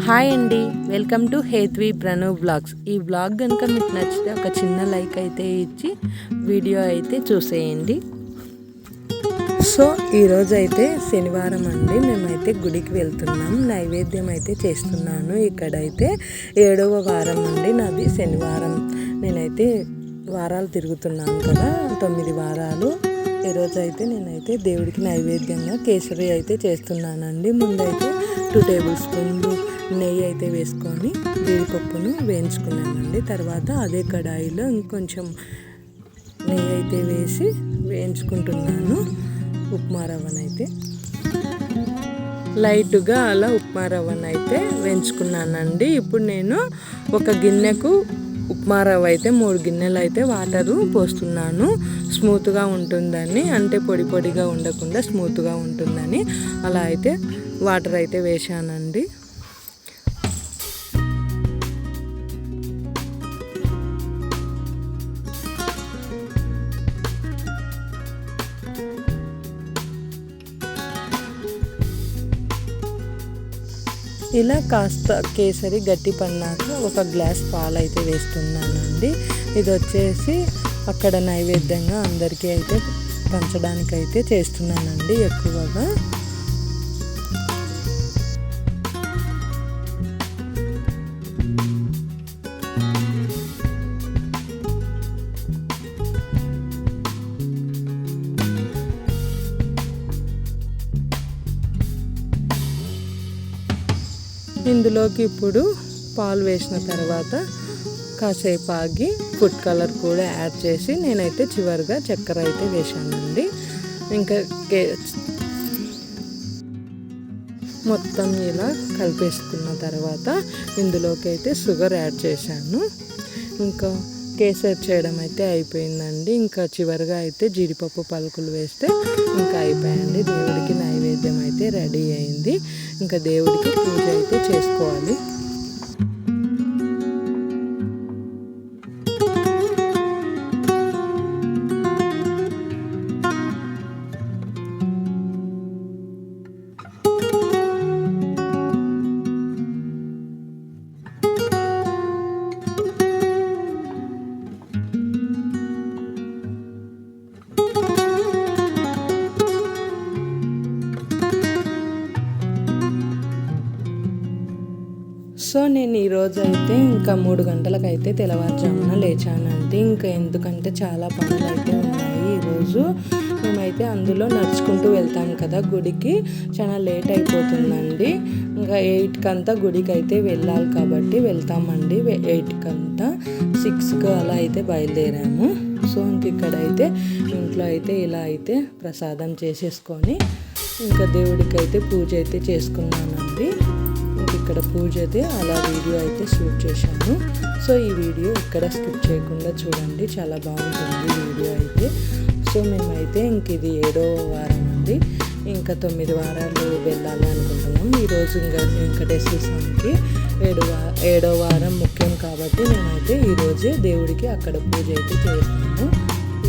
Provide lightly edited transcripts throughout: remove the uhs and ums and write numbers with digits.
Hi అండి, welcome to Hethvi Pranav blogs. ఈ blog కనుక మీకు నచ్చితే ఒక చిన్న లైక్ అయితే ఇచ్చి వీడియో అయితే చూసేయండి. సో ఈరోజు అయితే శనివారం అండి, మేమైతే గుడికి వెళ్తున్నాం. నైవేద్యం అయితే చేస్తున్నాను. ఇక్కడైతే 7వ వారం అండి నాది శనివారం. నేనైతే వారాలు తిరుగుతున్నాను కదా, 9 వారాలు. ఈరోజు అయితే నేనైతే దేవుడికి నైవేద్యంగా కేసరి అయితే చేస్తున్నానండి. ముందైతే 2 టేబుల్ స్పూన్లు నెయ్యి అయితే వేసుకొని జీడిపప్పును వేయించుకున్నానండి. తర్వాత అదే కడాయిలో ఇంకొంచెం నెయ్యి అయితే వేసి వేయించుకుంటున్నాను. ఉప్మా రవ్వనైతే లైట్గా అలా ఉప్మా రవ్వనైతే వేయించుకున్నానండి. ఇప్పుడు నేను ఒక గిన్నెకు ఉప్మా రవ్వ అయితే 3 గిన్నెలు అయితే వాటరు పోస్తున్నాను. స్మూత్గా ఉంటుందని, అంటే పొడి పొడిగా ఉండకుండా స్మూత్గా ఉంటుందని అలా అయితే వాటర్ అయితే వేసానండి. ఇలా కాస్త కేసరి గట్టి పన్నాక ఒక గ్లాస్ పాలు అయితే వేస్తున్నానండి. ఇది వచ్చేసి అక్కడ నైవేద్యంగా అందరికీ అయితే పంచడానికైతే చేస్తున్నానండి ఎక్కువగా. ఇందులోకి ఇప్పుడు పాలు వేసిన తర్వాత కాసేపు ఆగి ఫుడ్ కలర్ కూడా యాడ్ చేసి నేనైతే చివరిగా చక్కెర అయితే వేసానండి. ఇంకా మొత్తం ఇలా కలిపేసుకున్న తర్వాత ఇందులోకి అయితే షుగర్ యాడ్ చేశాను. ఇంకా కేసరి చేయడం అయితే అయిపోయిందండి. ఇంకా చివరిగా అయితే జీడిపప్పు పలుకులు వేస్తే ఇంకా అయిపోయాయండి. దేవుడికి నైవేద్యం అయితే రెడీ అయింది. ఇంకా దేవుడికి పూజ అయితే చేసుకోవాలి. సో నేను ఈరోజు అయితే ఇంకా 3 గంటలకు అయితే తెల్లవారుజామున లేచానండి. ఇంకా ఎందుకంటే చాలా పనులు అయితే ఉన్నాయి ఈరోజు. మేమైతే అందులో నడుచుకుంటూ వెళ్తాం కదా గుడికి, చాలా లేట్ అయిపోతుందండి. ఇంకా 8కంతా గుడికి అయితే వెళ్ళాలి కాబట్టి వెళ్తామండి. 8కంతా 6కు అలా అయితే బయలుదేరాము. సో ఇంక ఇక్కడైతే ఇంట్లో అయితే ఇలా అయితే ప్రసాదం చేసేసుకొని ఇంకా దేవుడికి అయితే పూజ అయితే చేసుకున్నానండి. ఇక్కడ పూజ అయితే అలా వీడియో అయితే షూట్ చేశాను. సో ఈ వీడియో ఇక్కడ స్కిప్ చేయకుండా చూడండి, చాలా బాగుంటుంది వీడియో అయితే. సో మేమైతే ఇంక ఇది 7వ వారం అండి. ఇంకా 9 వారాలు వెళ్ళాలి అనుకుంటున్నాం. ఈరోజు ఇంకా వెంకటేశ్వర స్వామికి 7వ వారం ముఖ్యం కాబట్టి మేమైతే ఈరోజే దేవుడికి అక్కడ పూజ అయితే చేస్తాము.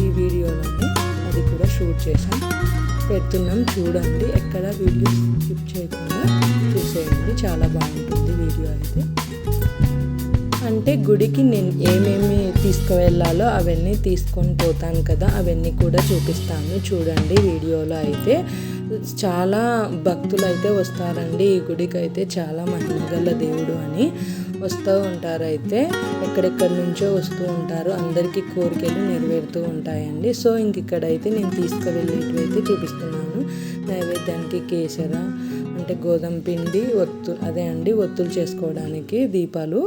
ఈ వీడియోలోనే అది కూడా షూట్ చేసాం, పెడుతున్నాం చూడండి. ఎక్కడ వీడియో స్కిప్ చేయకుండా చూసేయండి, చాలా బాగుంటుంది వీడియో అయితే. అంటే గుడికి నేను ఏమేమి తీసుకువెళ్ళాలో అవన్నీ తీసుకొని పోతాను కదా, అవన్నీ కూడా చూపిస్తాను చూడండి వీడియోలో అయితే. చాలా భక్తులు అయితే వస్తారండి ఈ గుడికి అయితే, చాలా మహిమగల దేవుడు అని వస్తూ ఉంటారు. అయితే ఎక్కడెక్కడి నుంచో వస్తూ ఉంటారు, అందరికీ కోరికలు నెరవేరుతూ ఉంటాయండి. సో ఇంక ఇక్కడైతే నేను తీసుకువెళ్ళేటివైతే చూపిస్తున్నాను. నైవేద్యానికి కేసర అంటే గోధుమ పిండి, అదే అండి ఒత్తులు చేసుకోవడానికి దీపాలు,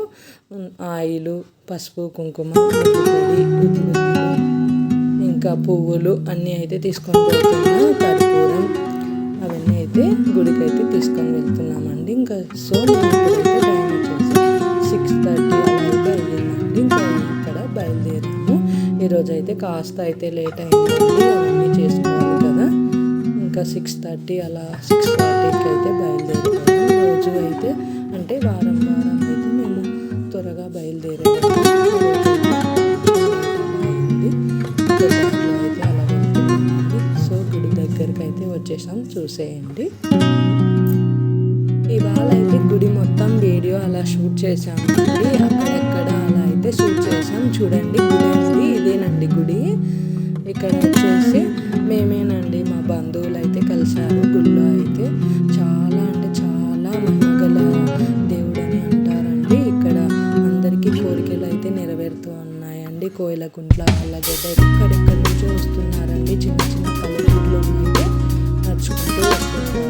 ఆయిలు, పసుపు, కుంకుమ, పొడి, ఇంకా పువ్వులు అన్నీ అయితే తీసుకొని పోతున్నాను. కర్పూరం అవన్నీ అయితే గుడికి అయితే తీసుకొని వెళ్తున్నామండి. ఇంకా సో ఇప్పుడైతే టైం వచ్చేసి 6:30 అలా అయితే అయ్యిందండి. ఇంకా ఇక్కడ బయలుదేరాము. ఈరోజు అయితే కాస్త అయితే లేట్ అయిందండి, అవన్నీ చేసుకోవాలి కదా. ఇంకా 6:30 అలా 6:40కి అయితే బయలుదేరాము. రోజు అయితే అంటే వారం అయితే మేము త్వరగా బయలుదేరాము. అయితే అలా వెళ్తున్నామండి. సో గుడి దగ్గరికి అయితే వచ్చేసాం, చూసేయండి. ఇవాళ అయితే చేసామండి. అక్కడెక్కడ అలా అయితే షూట్ చేసాం. చూడండి గుడి అండి, ఇదేనండి గుడి. ఇక్కడ వచ్చేసి మేమేనండి మా బంధువులు అయితే కలిశారు. గుడిలో అయితే చాలా అంటే చాలా మహిమగల దేవుడు అని అంటారండి. ఇక్కడ అందరికీ కోరికలు అయితే నెరవేరుతూ ఉన్నాయండి. కోయిలకుంట్ల ఆళ్ళగడ్డ ఎక్కడెక్కడి నుంచో వస్తున్నారండి. చిన్న చిన్న పల్లెటూరులో అయితే నడుచుకుంటూ వస్తున్నారు.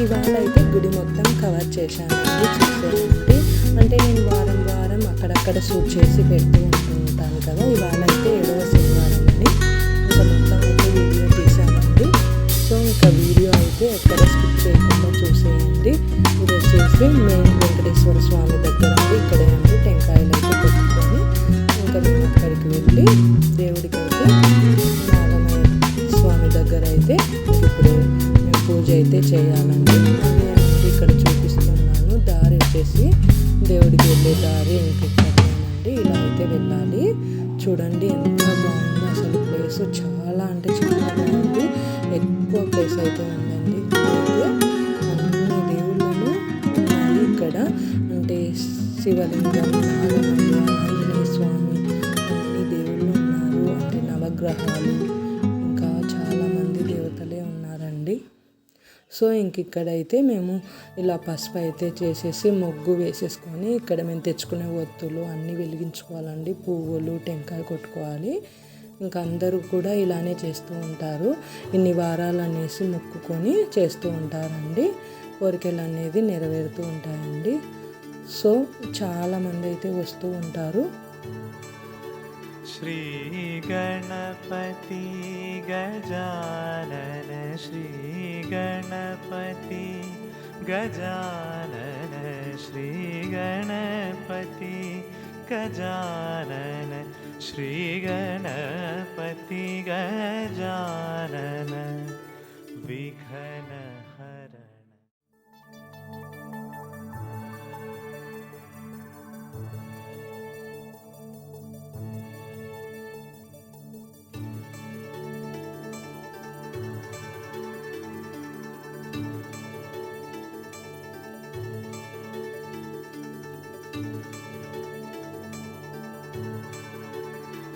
ఇవాళ అయితే గుడి మొత్తం కవర్ చేశానండి. చూసేయండి, అంటే నేను వారం వారం అక్కడక్కడ షూట్ చేసి పెడుతూ ఉంటుంటాను కదా. ఇవాళ అయితే 7వ శనివారం అని ఇంకా మొత్తం అయితే వీడియో తీసానండి. సో ఇంకా వీడియో అయితే ఎక్కడ స్కిప్ చేయకుండా చూసేయండి. ఇది వచ్చేసి మెయిన్ వెంకటేశ్వర స్వామి దగ్గర అండి. ఇక్కడే అండి టెంకాయలు అయితే కొట్టుకొని ఇంకా మేము అక్కడికి వెళ్ళి దేవుడికి అయితే నాగమయ్య స్వామి దగ్గర అయితే ఇప్పుడు మేము పూజ అయితే చేయాలండి. ఇక్కడ చూపిస్తున్నాను దారి వచ్చేసి దేవుడికి వెళ్ళే దారి ఇంకెక్కడేనండి. ఇలా అయితే వెళ్ళాలి. చూడండి ఎంత బాగుందో అసలు ప్లేస్, చాలా అంటే చాలా బాగుంది. ఎక్కువ ప్లేస్ అయితే ఉందండి. అన్ని దేవుళ్ళను ఉన్నాయి ఇక్కడ. అంటే శివలింగం, నాగమయ్య, ఆంజనేయ స్వామి, అన్ని దేవుళ్ళు ఉన్నారు. అంటే నవగ్రహాలు, ఇంకా చాలామంది దేవతలే ఉన్నారండి. సో ఇంక ఇక్కడైతే మేము ఇలా పసుపు అయితే చేసేసి ముగ్గు వేసేసుకొని ఇక్కడ మేము తెచ్చుకునే ఒత్తులు అన్నీ వెలిగించుకోవాలండి. పువ్వులు, టెంకాయ కొట్టుకోవాలి. ఇంకా అందరూ కూడా ఇలానే చేస్తూ ఉంటారు. ఇన్ని వారాలు అనేసి మొక్కుకొని చేస్తూ ఉంటారండి. కోరికలు అనేది నెరవేరుతూ ఉంటాయండి. సో చాలామంది అయితే వస్తూ ఉంటారు. श्री गणपति गजानन, श्री गणपति गजानन, श्री गणपति गजानन, श्री गणपति गजानन, विघ्न हरण।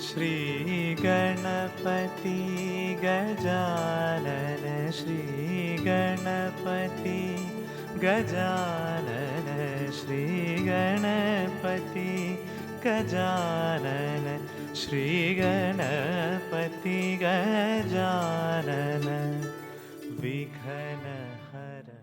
श्री गणपति गजानन, श्री गणपति गजानन, श्री गणपति गजानन, श्री गणपति गजानन, विघ्न हरण।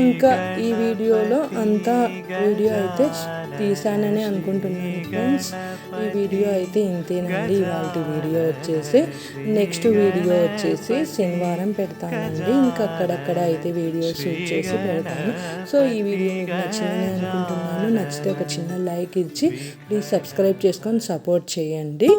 ఇంకా ఈ వీడియోలో అంతా వీడియో అయితే తీసానని అనుకుంటున్నాను ఫ్రెండ్స్. ఈ వీడియో అయితే ఇంతేనండి. ఇవాళ వీడియో వచ్చేసి నెక్స్ట్ వీడియో వచ్చేసి శనివారం పెడతానండి. ఇంకా అక్కడక్కడ అయితే వీడియో షూట్ చేసి పెడతాను. సో ఈ వీడియో మీకు నచ్చిందని అనుకుంటున్నాను. నచ్చితే ఒక చిన్న లైక్ ఇచ్చి ప్లీజ్ సబ్స్క్రైబ్ చేసుకొని సపోర్ట్ చేయండి.